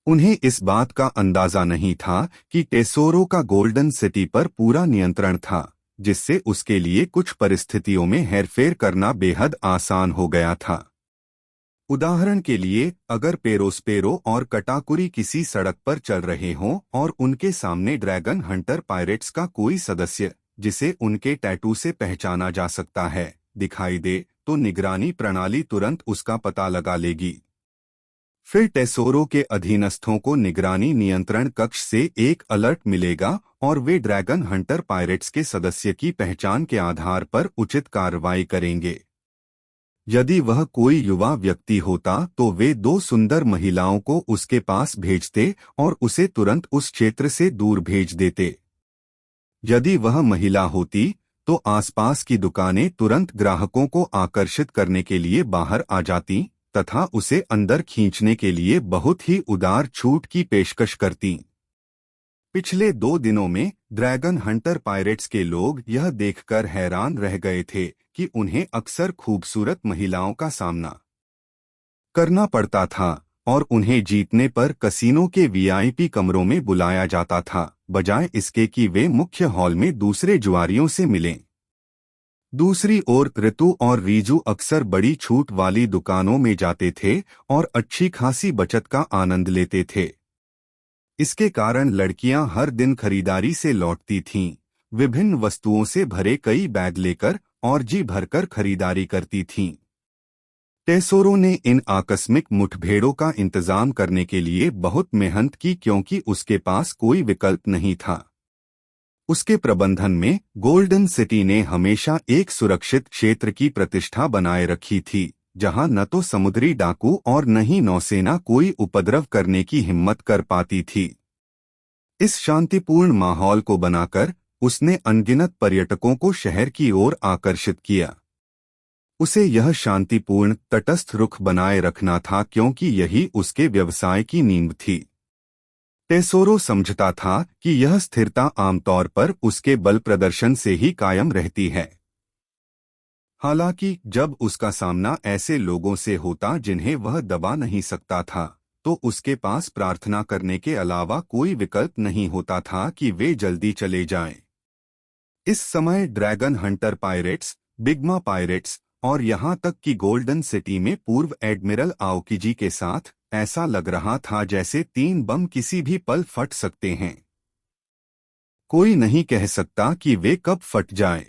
A: उन्हें इस बात का अंदाजा नहीं था कि टेसोरो का गोल्डन सिटी पर पूरा नियंत्रण था, जिससे उसके लिए कुछ परिस्थितियों में हेरफेर करना बेहद आसान हो गया था। उदाहरण के लिए, अगर पेरोस्पेरो और कटाकुरी किसी सड़क पर चल रहे हों और उनके सामने ड्रैगन हंटर पायरेट्स का कोई सदस्य, जिसे उनके टैटू से पहचाना जा सकता है, दिखाई दे, तो निगरानी प्रणाली तुरंत उसका पता लगा लेगी। फिर टेसोरो के अधीनस्थों को निगरानी नियंत्रण कक्ष से एक अलर्ट मिलेगा और वे ड्रैगन हंटर पायरेट्स के सदस्य की पहचान के आधार पर उचित कार्रवाई करेंगे। यदि वह कोई युवा व्यक्ति होता तो वे दो सुंदर महिलाओं को उसके पास भेजते और उसे तुरंत उस क्षेत्र से दूर भेज देते। यदि वह महिला होती तो आसपास की दुकानें तुरंत ग्राहकों को आकर्षित करने के लिए बाहर आ जातीं तथा उसे अंदर खींचने के लिए बहुत ही उदार छूट की पेशकश करतीं। पिछले 2 दिनों में ड्रैगन हंटर पायरेट्स के लोग यह देखकर हैरान रह गए थे कि उन्हें अक्सर खूबसूरत महिलाओं का सामना करना पड़ता था और उन्हें जीतने पर कसीनो के वीआईपी कमरों में बुलाया जाता था, बजाय इसके कि वे मुख्य हॉल में दूसरे जुआरियों से मिलें। दूसरी ओर ऋतु और रीजू अक्सर बड़ी छूट वाली दुकानों में जाते थे और अच्छी खासी बचत का आनंद लेते थे। इसके कारण लड़कियां हर दिन खरीदारी से लौटती थीं, विभिन्न वस्तुओं से भरे कई बैग लेकर और जी भरकर खरीदारी करती थीं। टेसोरो ने इन आकस्मिक मुठभेड़ों का इंतजाम करने के लिए बहुत मेहनत की क्योंकि उसके पास कोई विकल्प नहीं था। उसके प्रबंधन में गोल्डन सिटी ने हमेशा एक सुरक्षित क्षेत्र की प्रतिष्ठा बनाए रखी थी, जहां न तो समुद्री डाकू और न ही नौसेना कोई उपद्रव करने की हिम्मत कर पाती थी। इस शांतिपूर्ण माहौल को बनाकर उसने अनगिनत पर्यटकों को शहर की ओर आकर्षित किया। उसे यह शांतिपूर्ण तटस्थ रुख बनाए रखना था क्योंकि यही उसके व्यवसाय की नींव थी। टेसोरो समझता था कि यह स्थिरता आमतौर पर उसके बल प्रदर्शन से ही कायम रहती है। हालांकि जब उसका सामना ऐसे लोगों से होता जिन्हें वह दबा नहीं सकता था, तो उसके पास प्रार्थना करने के अलावा कोई विकल्प नहीं होता था कि वे जल्दी चले जाएं। इस समय ड्रैगन हंटर पायरेट्स, बिग्मा पायरेट्स और यहां तक कि गोल्डन सिटी में पूर्व एडमिरल आओकिजी के साथ ऐसा लग रहा था जैसे 3 बम किसी भी पल फट सकते हैं। कोई नहीं कह सकता कि वे कब फट जाएं।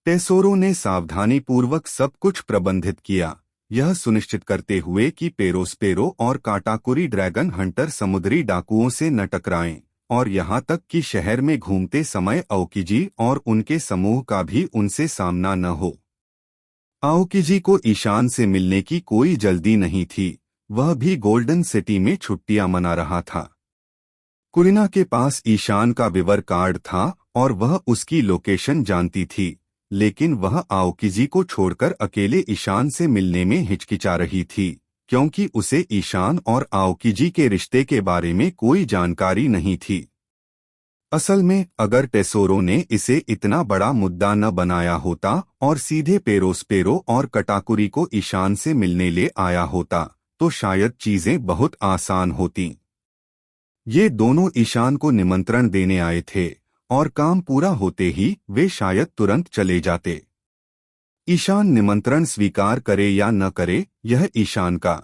A: टेसोरो ने सावधानीपूर्वक सब कुछ प्रबंधित किया, यह सुनिश्चित करते हुए कि पेरोस्पेरो और काटाकुरी ड्रैगन हंटर समुद्री डाकुओं से न टकराएं और यहां तक कि शहर में घूमते समय आओकिजी और उनके समूह का भी उनसे सामना न हो। आओकिजी को ईशान से मिलने की कोई जल्दी नहीं थी, वह भी गोल्डन सिटी में छुट्टियां मना रहा था। कुरिना के पास ईशान का विवर कार्ड था और वह उसकी लोकेशन जानती थी, लेकिन वह आओकिजी को छोड़कर अकेले ईशान से मिलने में हिचकिचा रही थी क्योंकि उसे ईशान और आओकिजी के रिश्ते के बारे में कोई जानकारी नहीं थी। असल में अगर टेसोरो ने इसे इतना बड़ा मुद्दा न बनाया होता और सीधे पेरोस्पेरो और कटाकुरी को ईशान से मिलने ले आया होता तो शायद चीजें बहुत आसान होतीं। ये दोनों ईशान को निमंत्रण देने आए थे और काम पूरा होते ही वे शायद तुरंत चले जाते। ईशान निमंत्रण स्वीकार करे या न करे यह ईशान का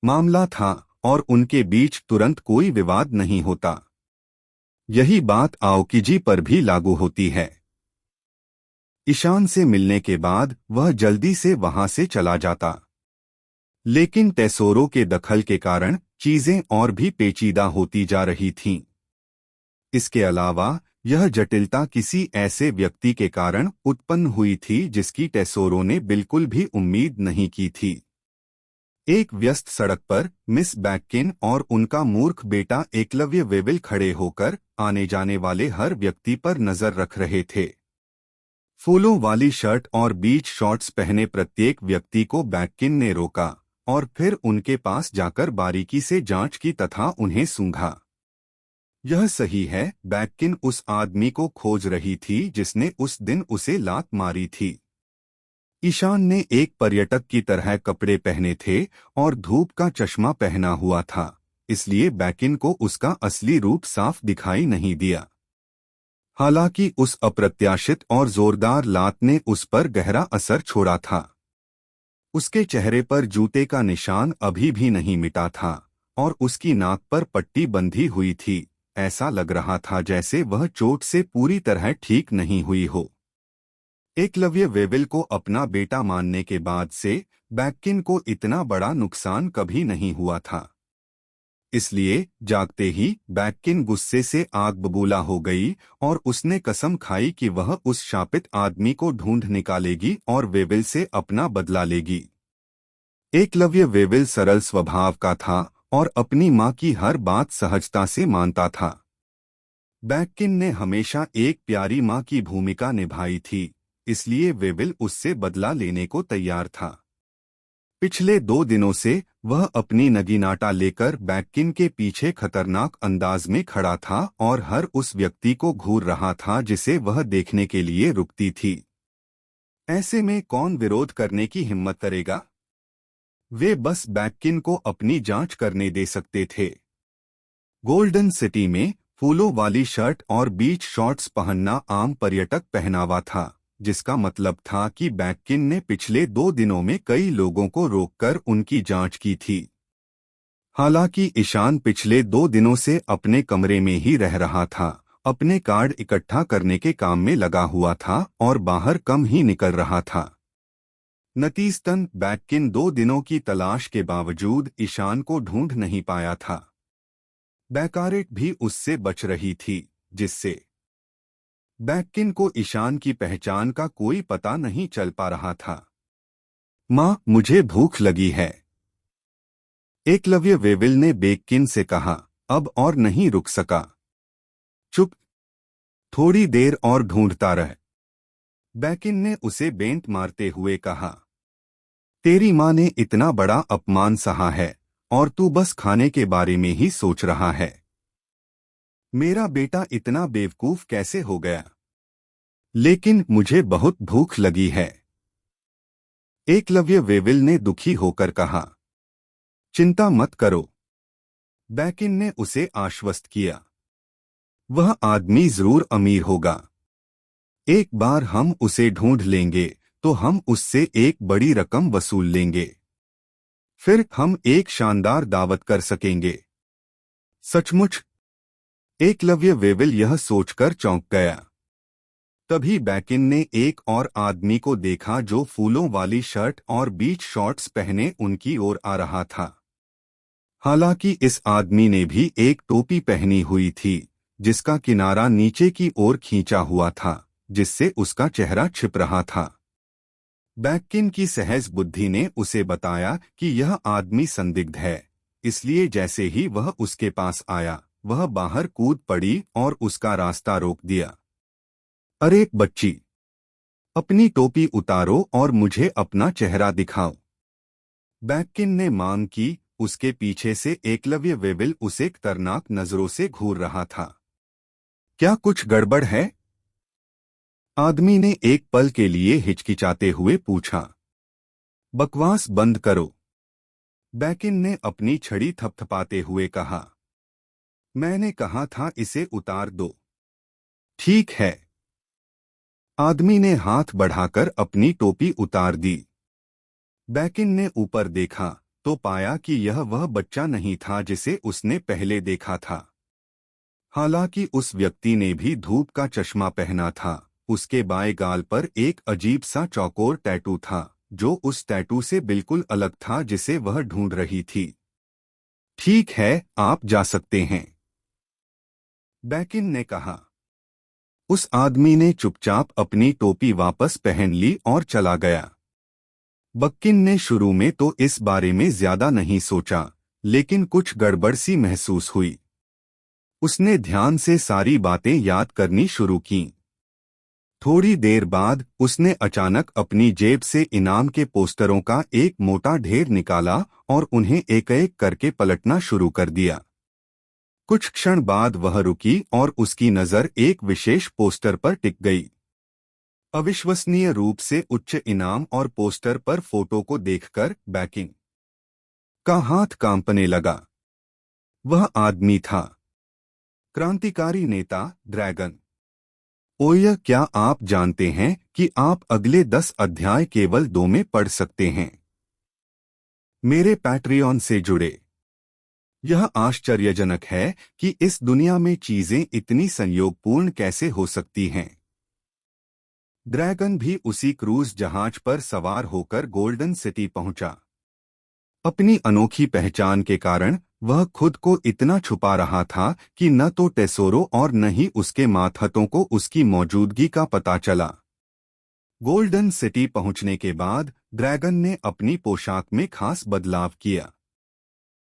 A: मामला था और उनके बीच तुरंत कोई विवाद नहीं होता। यही बात आओकिजी पर भी लागू होती है। ईशान से मिलने के बाद वह जल्दी से वहां से चला जाता, लेकिन टेसोरो के दखल के कारण चीजें और भी पेचीदा होती जा रही थीं। इसके अलावा यह जटिलता किसी ऐसे व्यक्ति के कारण उत्पन्न हुई थी जिसकी टेसोरो ने बिल्कुल भी उम्मीद नहीं की थी। एक व्यस्त सड़क पर मिस बैक्किन और उनका मूर्ख बेटा एकलव्य वेविल खड़े होकर आने जाने वाले हर व्यक्ति पर नजर रख रहे थे। फूलों वाली शर्ट और बीच शॉर्ट्स पहने प्रत्येक व्यक्ति को बैक्किन ने रोका और फिर उनके पास जाकर बारीकी से जांच की तथा उन्हें सूंघा। यह सही है, बैक्किन उस आदमी को खोज रही थी जिसने उस दिन उसे लात मारी थी। ईशान ने एक पर्यटक की तरह कपड़े पहने थे और धूप का चश्मा पहना हुआ था, इसलिए बैक्किन को उसका असली रूप साफ दिखाई नहीं दिया। हालांकि उस अप्रत्याशित और जोरदार लात ने उस पर गहरा असर छोड़ा था। उसके चेहरे पर जूते का निशान अभी भी नहीं मिटा था और उसकी नाक पर पट्टी बंधी हुई थी। ऐसा लग रहा था जैसे वह चोट से पूरी तरह ठीक नहीं हुई हो। एकलव्य वेविल को अपना बेटा मानने के बाद से बैक्किन को इतना बड़ा नुकसान कभी नहीं हुआ था। इसलिए जागते ही बैक्किन गुस्से से आग बबूला हो गई और उसने कसम खाई कि वह उस शापित आदमी को ढूंढ निकालेगी और वेविल से अपना बदला लेगी। एकलव्य वेविल सरल स्वभाव का था और अपनी माँ की हर बात सहजता से मानता था। बैक्किन ने हमेशा एक प्यारी माँ की भूमिका निभाई थी, इसलिए वेविल उससे बदला लेने को तैयार था। पिछले 2 दिनों से वह अपनी नगीनाटा लेकर बैक्किन के पीछे खतरनाक अंदाज में खड़ा था और हर उस व्यक्ति को घूर रहा था जिसे वह देखने के लिए रुकती थी। ऐसे में कौन विरोध करने की हिम्मत करेगा? वे बस बैक्किन को अपनी जांच करने दे सकते थे। गोल्डन सिटी में फूलों वाली शर्ट और बीच शॉर्ट्स पहनना आम पर्यटक पहनावा था, जिसका मतलब था कि बैक्किन ने पिछले 2 दिनों में कई लोगों को रोककर उनकी जांच की थी। हालांकि ईशान पिछले 2 दिनों से अपने कमरे में ही रह रहा था, अपने कार्ड इकट्ठा करने के काम में लगा हुआ था और बाहर कम ही निकल रहा था। नतीजतन बैक्किन 2 दिनों की तलाश के बावजूद ईशान को ढूंढ नहीं पाया था। बैकारेट भी उससे बच रही थी, जिससे बैक्किन को ईशान की पहचान का कोई पता नहीं चल पा रहा था। माँ, मुझे भूख लगी है, एकलव्य वेविल ने बैक्किन से कहा। अब और नहीं रुक सका। चुप, थोड़ी देर और ढूंढता रह, बैक्किन ने उसे बेंत मारते हुए कहा। तेरी माँ ने इतना बड़ा अपमान सहा है और तू बस खाने के बारे में ही सोच रहा है। मेरा बेटा इतना बेवकूफ कैसे हो गया? लेकिन मुझे बहुत भूख लगी है, एकलव्य वेविल ने दुखी होकर कहा। चिंता मत करो, बैक्किन ने उसे आश्वस्त किया। वह आदमी जरूर अमीर होगा। एक बार हम उसे ढूंढ लेंगे तो हम उससे एक बड़ी रकम वसूल लेंगे। फिर हम एक शानदार दावत कर सकेंगे। सचमुच? एकलव्य वेविल यह सोचकर चौंक गया। तभी बैक्किन ने एक और आदमी को देखा जो फूलों वाली शर्ट और बीच शॉर्ट्स पहने उनकी ओर आ रहा था। हालांकि इस आदमी ने भी एक टोपी पहनी हुई थी, जिसका किनारा नीचे की ओर खींचा हुआ था, जिससे उसका चेहरा छिप रहा था। बैक्किन की सहज बुद्धि ने उसे बताया कि यह आदमी संदिग्ध है, इसलिए जैसे ही वह उसके पास आया, वह बाहर कूद पड़ी और उसका रास्ता रोक दिया। अरे बच्ची, अपनी टोपी उतारो और मुझे अपना चेहरा दिखाओ, बैक्किन ने मांग की। उसके पीछे से एकलव्य वेविल उसे खतरनाक नजरों से घूर रहा था। क्या कुछ गड़बड़ है? आदमी ने एक पल के लिए हिचकिचाते हुए पूछा। बकवास बंद करो, बैक्किन ने अपनी छड़ी थपथपाते हुए कहा। मैंने कहा था इसे उतार दो। ठीक है। आदमी ने हाथ बढ़ाकर अपनी टोपी उतार दी। बैक्किन ने ऊपर देखा तो पाया कि यह वह बच्चा नहीं था जिसे उसने पहले देखा था। हालांकि उस व्यक्ति ने भी धूप का चश्मा पहना था। उसके बाएं गाल पर एक अजीब सा चौकोर टैटू था, जो उस टैटू से बिल्कुल अलग था जिसे वह ढूंढ रही थी। ठीक है, आप जा सकते हैं, बैक्किन ने कहा। उस आदमी ने चुपचाप अपनी टोपी वापस पहन ली और चला गया। बैक्किन ने शुरू में तो इस बारे में ज्यादा नहीं सोचा, लेकिन कुछ गड़बड़ सी महसूस हुई। उसने ध्यान से सारी बातें याद करनी शुरू कीं। थोड़ी देर बाद उसने अचानक अपनी जेब से इनाम के पोस्टरों का एक मोटा ढेर निकाला और उन्हें एक-एक करके पलटना शुरू कर दिया। कुछ क्षण बाद वह रुकी और उसकी नज़र एक विशेष पोस्टर पर टिक गई। अविश्वसनीय रूप से उच्च इनाम और पोस्टर पर फोटो को देखकर बैक्किन का हाथ कांपने लगा। वह आदमी था क्रांतिकारी नेता ड्रैगन। ओय, क्या आप जानते हैं कि आप अगले 10 अध्याय केवल 2 में पढ़ सकते हैं? मेरे पैट्रियन से जुड़े। यह आश्चर्यजनक है कि इस दुनिया में चीजें इतनी संयोगपूर्ण कैसे हो सकती हैं। ड्रैगन भी उसी क्रूज जहाज पर सवार होकर गोल्डन सिटी पहुंचा। अपनी अनोखी पहचान के कारण वह खुद को इतना छुपा रहा था कि न तो टेसोरो और न ही उसके मातहतों को उसकी मौजूदगी का पता चला। गोल्डन सिटी पहुंचने के बाद ड्रैगन ने अपनी पोशाक में खास बदलाव किया।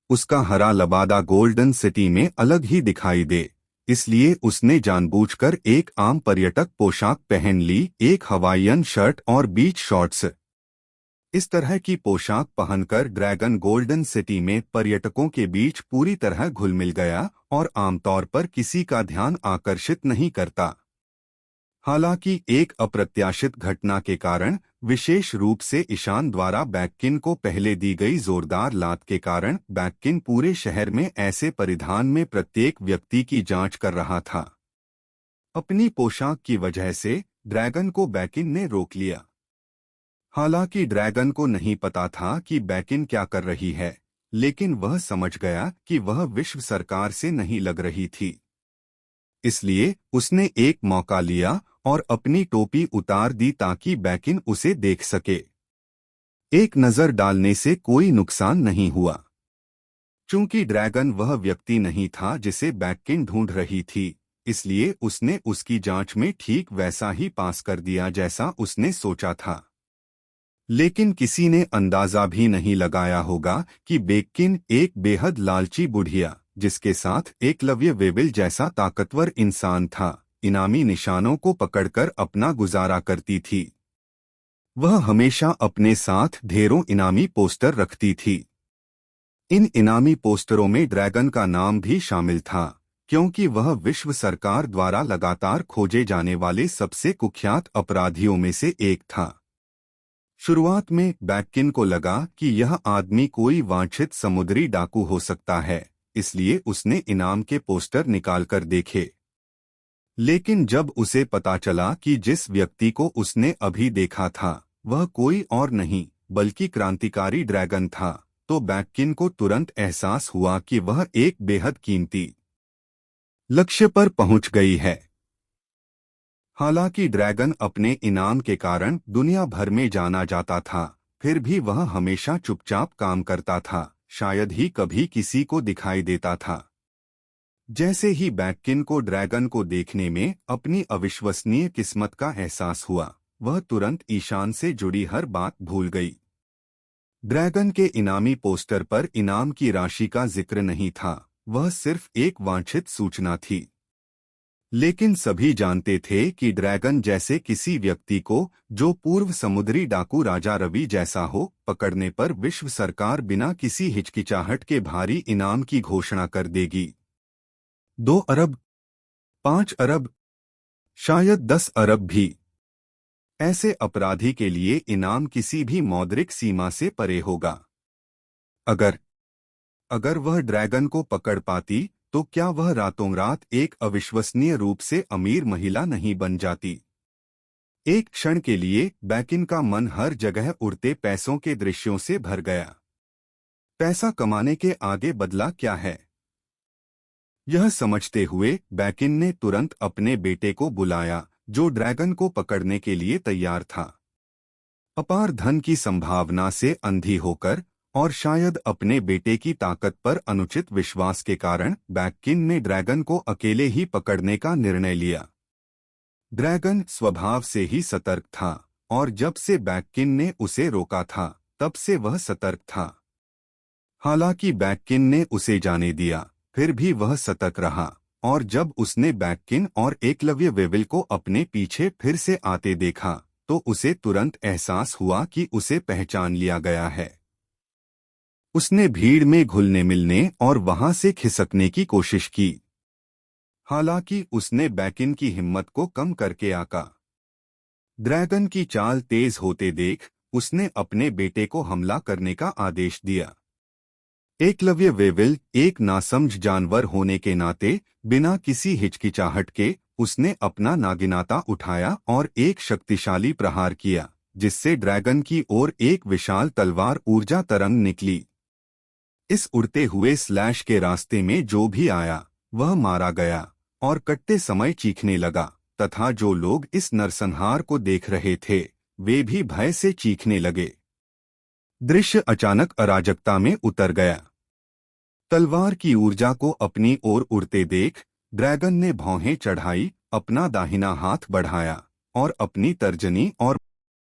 A: उसका हरा लबादा गोल्डन सिटी में अलग ही दिखाई दे, इसलिए उसने जानबूझकर एक आम पर्यटक पोशाक पहन ली, एक हवाईयन शर्ट और बीच शॉर्ट्स। इस तरह की पोशाक पहनकर ड्रैगन गोल्डन सिटी में पर्यटकों के बीच पूरी तरह घुल मिल गया और आमतौर पर किसी का ध्यान आकर्षित नहीं करता। हालांकि एक अप्रत्याशित घटना के कारण, विशेष रूप से ईशान द्वारा बैक्किन को पहले दी गई जोरदार लात के कारण, बैक्किन पूरे शहर में ऐसे परिधान में प्रत्येक व्यक्ति की जांच कर रहा था। अपनी पोशाक की वजह से ड्रैगन को बैकिन ने रोक लिया। हालांकि ड्रैगन को नहीं पता था कि बैकिन क्या कर रही है, लेकिन वह समझ गया कि वह विश्व सरकार से नहीं लग रही थी। इसलिए उसने एक मौका लिया और अपनी टोपी उतार दी ताकि बैकिन उसे देख सके। एक नजर डालने से कोई नुकसान नहीं हुआ। चूंकि ड्रैगन वह व्यक्ति नहीं था जिसे बैकिन ढूंढ रही थी, इसलिए उसने उसकी जांच में ठीक वैसा ही पास कर दिया जैसा उसने सोचा था। लेकिन किसी ने अंदाजा भी नहीं लगाया होगा कि बैकिन एक बेहद लालची बुढ़िया, जिसके साथ एकलव्य वेविल जैसा ताकतवर इंसान था, इनामी निशानों को पकड़कर अपना गुजारा करती थी। वह हमेशा अपने साथ ढेरों इनामी पोस्टर रखती थी। इन इनामी पोस्टरों में ड्रैगन का नाम भी शामिल था, क्योंकि वह विश्व सरकार द्वारा लगातार खोजे जाने वाले सबसे कुख्यात अपराधियों में से एक था। शुरुआत में बैकिन को लगा कि यह आदमी कोई वांछित समुद्री डाकू हो सकता है, इसलिए उसने इनाम के पोस्टर निकालकर देखे। लेकिन जब उसे पता चला कि जिस व्यक्ति को उसने अभी देखा था वह कोई और नहीं बल्कि क्रांतिकारी ड्रैगन था, तो बैकिन को तुरंत एहसास हुआ कि वह एक बेहद कीमती लक्ष्य पर पहुंच गई है। हालांकि ड्रैगन अपने इनाम के कारण दुनिया भर में जाना जाता था, फिर भी वह हमेशा चुपचाप काम करता था, शायद ही कभी किसी को दिखाई देता था। जैसे ही बैकिन को ड्रैगन को देखने में अपनी अविश्वसनीय किस्मत का एहसास हुआ, वह तुरंत ईशान से जुड़ी हर बात भूल गई। ड्रैगन के इनामी पोस्टर पर इनाम की राशि का जिक्र नहीं था, वह सिर्फ एक वांछित सूचना थी। लेकिन सभी जानते थे कि ड्रैगन जैसे किसी व्यक्ति को, जो पूर्व समुद्री डाकू राजा रवि जैसा हो, पकड़ने पर विश्व सरकार बिना किसी हिचकिचाहट के भारी इनाम की घोषणा कर देगी। 2 अरब, 5 अरब, शायद 10 अरब भी। ऐसे अपराधी के लिए इनाम किसी भी मौद्रिक सीमा से परे होगा। अगर वह ड्रैगन को पकड़ पाती, तो क्या वह रातों रात एक अविश्वसनीय रूप से अमीर महिला नहीं बन जाती? एक क्षण के लिए बैकिन का मन हर जगह उड़ते पैसों के दृश्यों से भर गया। पैसा कमाने के आगे बदला क्या है? यह समझते हुए बैकिन ने तुरंत अपने बेटे को बुलाया, जो ड्रैगन को पकड़ने के लिए तैयार था। अपार धन की संभावना से अंधी होकर और शायद अपने बेटे की ताकत पर अनुचित विश्वास के कारण बैकिन ने ड्रैगन को अकेले ही पकड़ने का निर्णय लिया। ड्रैगन स्वभाव से ही सतर्क था, और जब से बैकिन ने उसे रोका था, तब से वह सतर्क था। हालांकि बैकिन ने उसे जाने दिया, फिर भी वह सतर्क रहा, और जब उसने बैकिन और एकलव्य वेविल को अपने पीछे फिर से आते देखा, तो उसे तुरंत एहसास हुआ कि उसे पहचान लिया गया है। उसने भीड़ में घुलने मिलने और वहां से खिसकने की कोशिश की। हालांकि उसने बैकिन की हिम्मत को कम करके आका। ड्रैगन की चाल तेज होते देख उसने अपने बेटे को हमला करने का आदेश दिया। एकलव्य वेविल एक नासमझ जानवर होने के नाते बिना किसी हिचकिचाहट के उसने अपना नागिनाता उठाया और एक शक्तिशाली प्रहार किया, जिससे ड्रैगन की ओर एक विशाल तलवार ऊर्जा तरंग निकली। इस उड़ते हुए स्लैश के रास्ते में जो भी आया वह मारा गया और कटते समय चीखने लगा, तथा जो लोग इस नरसंहार को देख रहे थे वे भी भय से चीखने लगे। दृश्य अचानक अराजकता में उतर गया। तलवार की ऊर्जा को अपनी ओर उड़ते देख ड्रैगन ने भौहें चढ़ाई, अपना दाहिना हाथ बढ़ाया और अपनी तर्जनी और